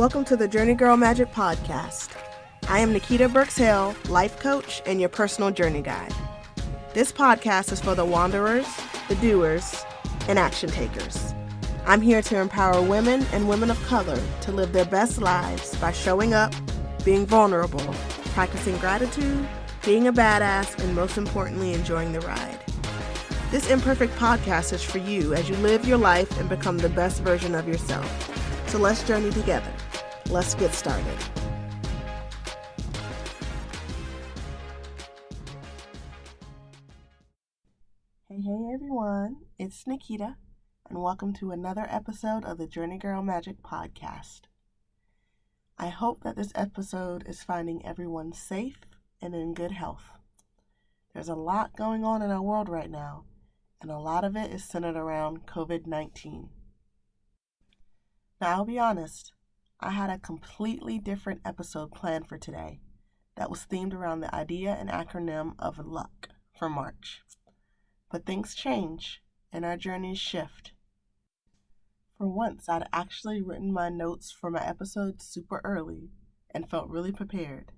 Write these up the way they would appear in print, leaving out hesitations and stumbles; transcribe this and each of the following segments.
Welcome to the Journey Girl Magic Podcast. I am Nikita Burks-Hale, life coach and your personal journey guide. This podcast is for the wanderers, the doers, and action takers. I'm here to empower women and women of color to live their best lives by showing up, being vulnerable, practicing gratitude, being a badass, and most importantly, enjoying the ride. This imperfect podcast is for you as you live your life and become the best version of yourself. So let's journey together. Let's get started. Hey everyone, it's Nikita, and welcome to another episode of the Journey Girl Magic Podcast. I hope that this episode is finding everyone safe and in good health. There's a lot going on in our world right now, and a lot of it is centered around COVID-19. Now, I'll be honest, I had a completely different episode planned for today that was themed around the idea and acronym of LUCK for March. But things change and our journeys shift. For once, I'd actually written my notes for my episode super early and felt really prepared.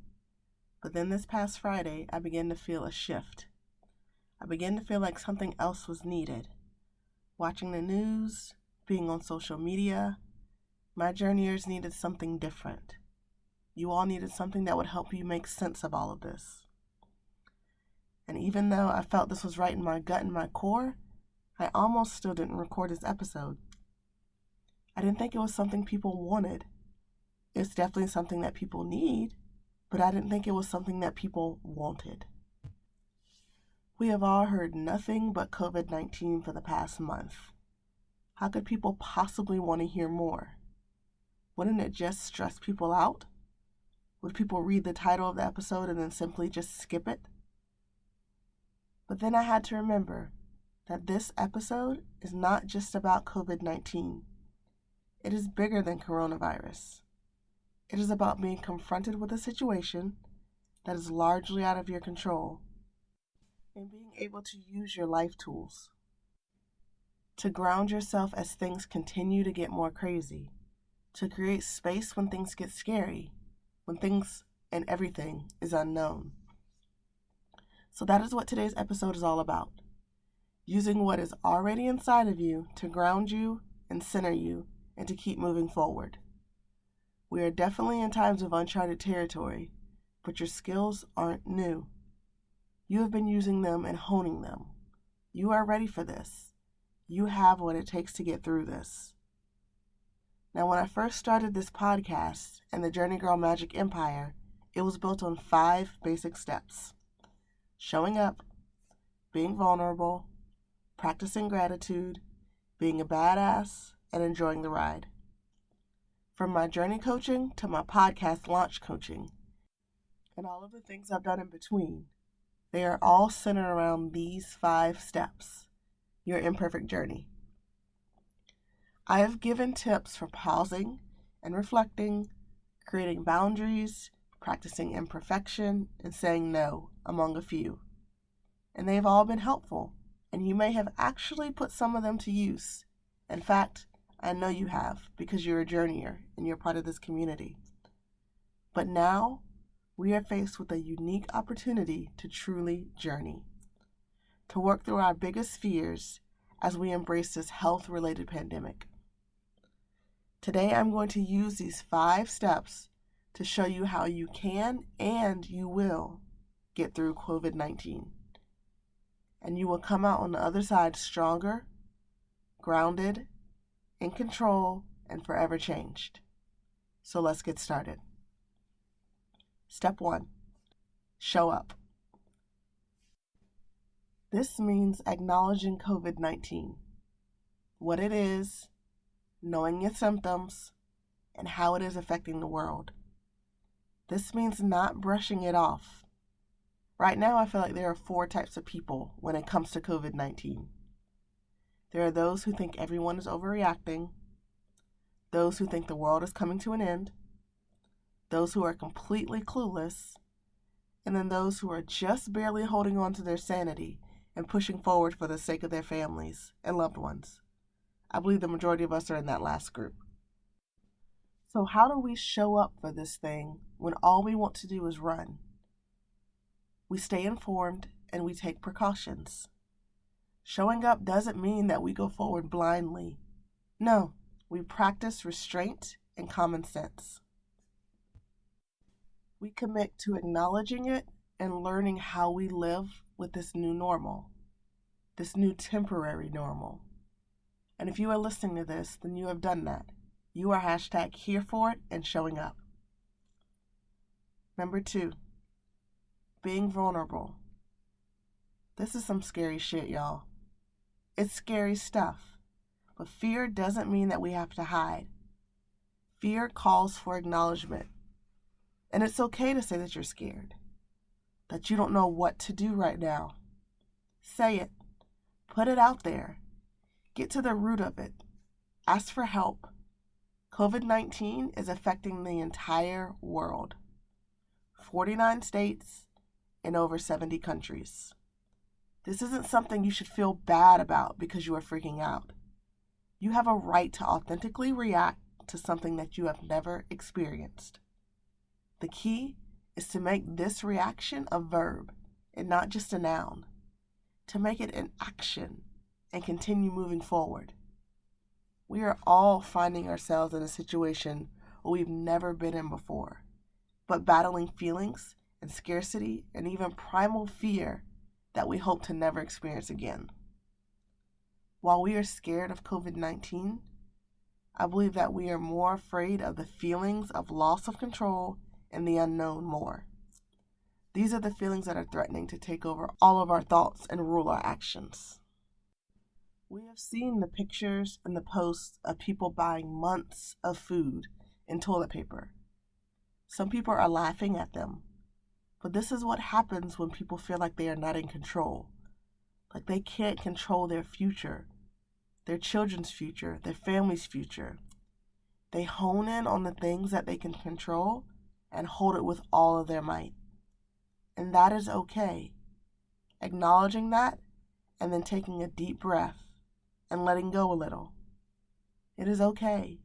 But then this past Friday, I began to feel a shift. I began to feel like something else was needed. Watching the news, being on social media, my journeyers needed something different. You all needed something that would help you make sense of all of this. And even though I felt this was right in my gut and my core, I almost still didn't record this episode. I didn't think it was something people wanted. It's definitely something that people need, but I didn't think it was something that people wanted. We have all heard nothing but COVID-19 for the past month. How could people possibly want to hear more? Wouldn't it just stress people out? Would people read the title of the episode and then simply just skip it? But then I had to remember that this episode is not just about COVID-19. It is bigger than coronavirus. It is about being confronted with a situation that is largely out of your control and being able to use your life tools to ground yourself as things continue to get more crazy, to create space when things get scary, when things and everything is unknown. So that is what today's episode is all about. Using what is already inside of you to ground you and center you and to keep moving forward. We are definitely in times of uncharted territory, but your skills aren't new. You have been using them and honing them. You are ready for this. You have what it takes to get through this. Now, when I first started this podcast and the Journey Girl Magic Empire, it was built on 5 basic steps. Showing up, being vulnerable, practicing gratitude, being a badass, and enjoying the ride. From my journey coaching to my podcast launch coaching, and all of the things I've done in between, they are all centered around these 5 steps, your imperfect journey. I have given tips for pausing and reflecting, creating boundaries, practicing imperfection, and saying no, among a few. And they've all been helpful, and you may have actually put some of them to use. In fact, I know you have, because you're a journeyer and you're part of this community. But now, we are faced with a unique opportunity to truly journey, to work through our biggest fears as we embrace this health-related pandemic. Today, I'm going to use these 5 steps to show you how you can and you will get through COVID-19. And you will come out on the other side stronger, grounded, in control, and forever changed. So let's get started. Step 1, show up. This means acknowledging COVID-19, what it is, knowing your symptoms, and how it is affecting the world. This means not brushing it off. Right now, I feel like there are 4 types of people when it comes to COVID-19. There are those who think everyone is overreacting, those who think the world is coming to an end, those who are completely clueless, and then those who are just barely holding on to their sanity and pushing forward for the sake of their families and loved ones. I believe the majority of us are in that last group. So how do we show up for this thing when all we want to do is run? We stay informed and we take precautions. Showing up doesn't mean that we go forward blindly. No, we practice restraint and common sense. We commit to acknowledging it and learning how we live with this new normal, this new temporary normal. And if you are listening to this, then you have done that. You are hashtag here for it and showing up. Number 2, being vulnerable. This is some scary shit, y'all. It's scary stuff. But fear doesn't mean that we have to hide. Fear calls for acknowledgement. And it's okay to say that you're scared, that you don't know what to do right now. Say it. Put it out there. Get to the root of it. Ask for help. COVID-19 is affecting the entire world. 49 states and over 70 countries. This isn't something you should feel bad about because you are freaking out. You have a right to authentically react to something that you have never experienced. The key is to make this reaction a verb and not just a noun, to make it an action and continue moving forward. We are all finding ourselves in a situation where we've never been in before, but battling feelings and scarcity and even primal fear that we hope to never experience again. While we are scared of COVID-19, I believe that we are more afraid of the feelings of loss of control and the unknown more. These are the feelings that are threatening to take over all of our thoughts and rule our actions. We have seen the pictures and the posts of people buying months of food and toilet paper. Some people are laughing at them, but this is what happens when people feel like they are not in control, like they can't control their future, their children's future, their family's future. They hone in on the things that they can control and hold it with all of their might. And that is okay. Acknowledging that and then taking a deep breath and letting go a little. It is okay.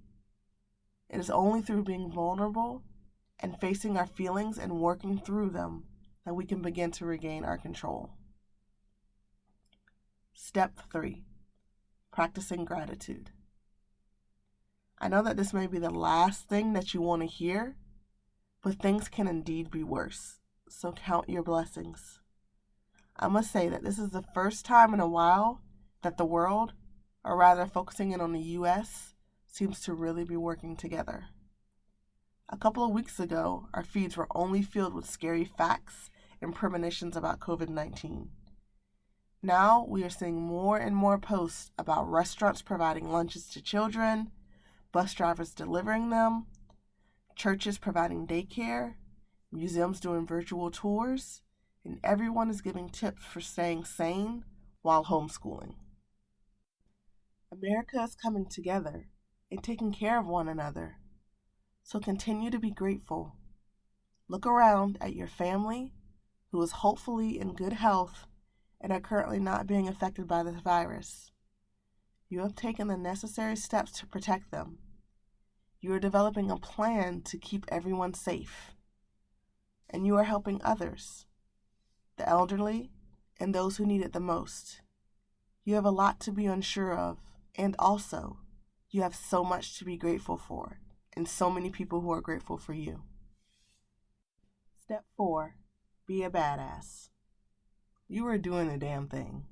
It is only through being vulnerable and facing our feelings and working through them that we can begin to regain our control. Step 3, practicing gratitude. I know that this may be the last thing that you want to hear, but things can indeed be worse, so count your blessings. I must say that this is the first time in a while that the world, or rather focusing in on the U.S., seems to really be working together. A couple of weeks ago, our feeds were only filled with scary facts and premonitions about COVID-19. Now we are seeing more and more posts about restaurants providing lunches to children, bus drivers delivering them, churches providing daycare, museums doing virtual tours, and everyone is giving tips for staying sane while homeschooling. America is coming together and taking care of one another. So continue to be grateful. Look around at your family, who is hopefully in good health and are currently not being affected by this virus. You have taken the necessary steps to protect them. You are developing a plan to keep everyone safe. And you are helping others, the elderly and those who need it the most. You have a lot to be unsure of, and also, you have so much to be grateful for, and so many people who are grateful for you. Step 4, be a badass. You are doing the damn thing.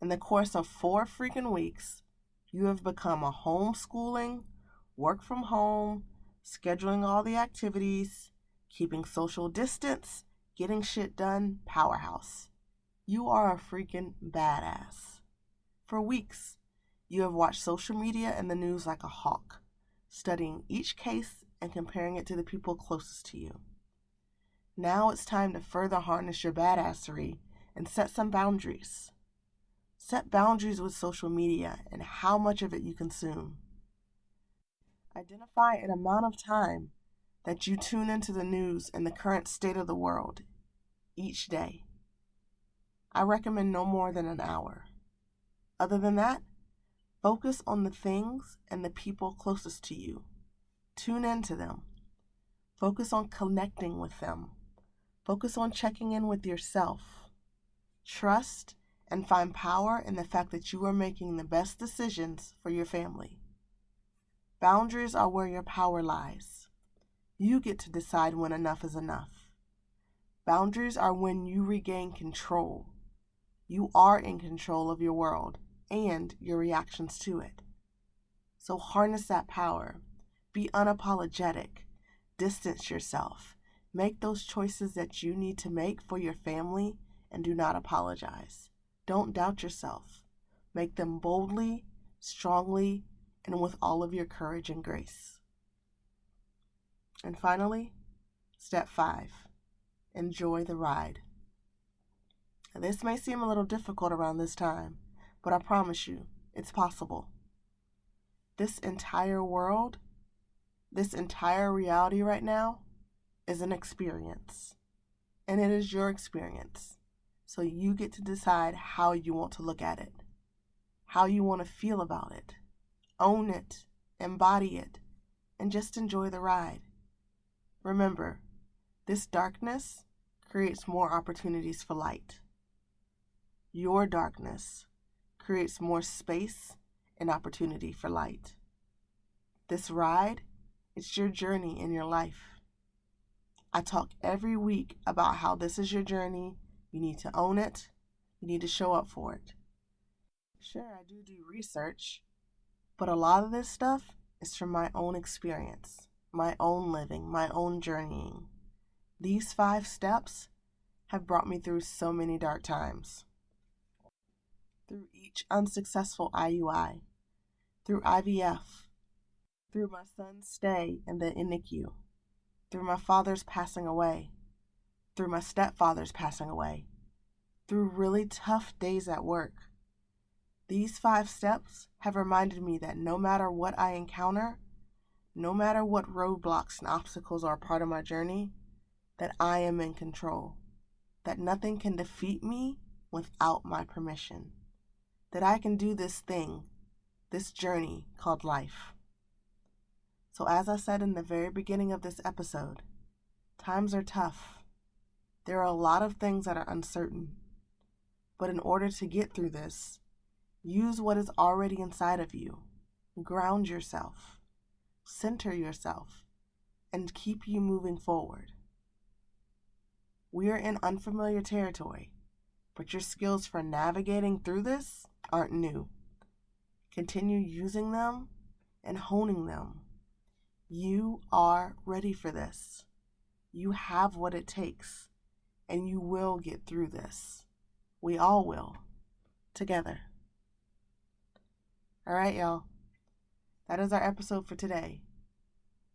In the course of 4 freaking weeks, you have become a homeschooling, work from home, scheduling all the activities, keeping social distance, getting shit done powerhouse. You are a freaking badass. For weeks, you have watched social media and the news like a hawk, studying each case and comparing it to the people closest to you. Now it's time to further harness your badassery and set some boundaries. Set boundaries with social media and how much of it you consume. Identify an amount of time that you tune into the news and the current state of the world each day. I recommend no more than an hour. Other than that, focus on the things and the people closest to you. Tune into them. Focus on connecting with them. Focus on checking in with yourself. Trust and find power in the fact that you are making the best decisions for your family. Boundaries are where your power lies. You get to decide when enough is enough. Boundaries are when you regain control. You are in control of your world and your reactions to it. So harness that power. Be unapologetic. Distance yourself. Make those choices that you need to make for your family and do not apologize. Don't doubt yourself. Make them boldly, strongly, and with all of your courage and grace. And finally, step 5, enjoy the ride. This may seem a little difficult around this time, but I promise you, it's possible. This entire world, this entire reality right now is an experience, and it is your experience. So you get to decide how you want to look at it, how you want to feel about it. Own it, embody it, and just enjoy the ride. Remember, this darkness creates more opportunities for light. Your darkness creates more space and opportunity for light. This ride, it's your journey in your life. I talk every week about how this is your journey. You need to own it. You need to show up for it. Sure, I do research, but a lot of this stuff is from my own experience, my own living, my own journeying. These 5 steps have brought me through so many dark times. Through each unsuccessful IUI, through IVF, through my son's stay in the NICU, through my father's passing away, through my stepfather's passing away, through really tough days at work. These 5 steps have reminded me that no matter what I encounter, no matter what roadblocks and obstacles are a part of my journey, that I am in control, that nothing can defeat me without my permission, that I can do this thing, this journey called life. So as I said in the very beginning of this episode, times are tough. There are a lot of things that are uncertain, but in order to get through this, use what is already inside of you. Ground yourself, center yourself, and keep you moving forward. We are in unfamiliar territory, but your skills for navigating through this aren't new. Continue using them and honing them. You are ready for this. You have what it takes, and you will get through this. We all will, together. All right, y'all. That is our episode for today.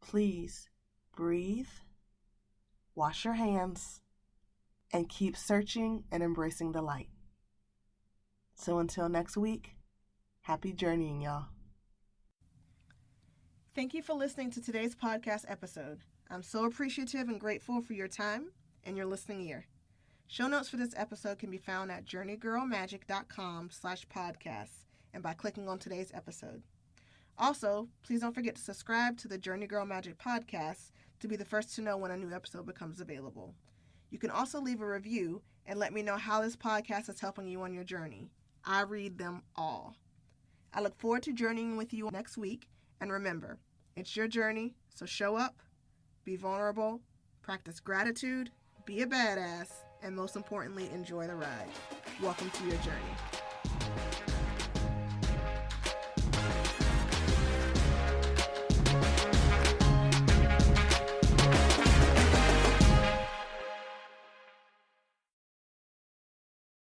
Please breathe, wash your hands, and keep searching and embracing the light. So until next week, happy journeying, y'all. Thank you for listening to today's podcast episode. I'm so appreciative and grateful for your time and your listening ear. Show notes for this episode can be found at journeygirlmagic.com/podcast and by clicking on today's episode. Also, please don't forget to subscribe to the Journey Girl Magic podcast to be the first to know when a new episode becomes available. You can also leave a review and let me know how this podcast is helping you on your journey. I read them all. I look forward to journeying with you next week. And remember, it's your journey, so show up, be vulnerable, practice gratitude, be a badass, and most importantly, enjoy the ride. Welcome to your journey.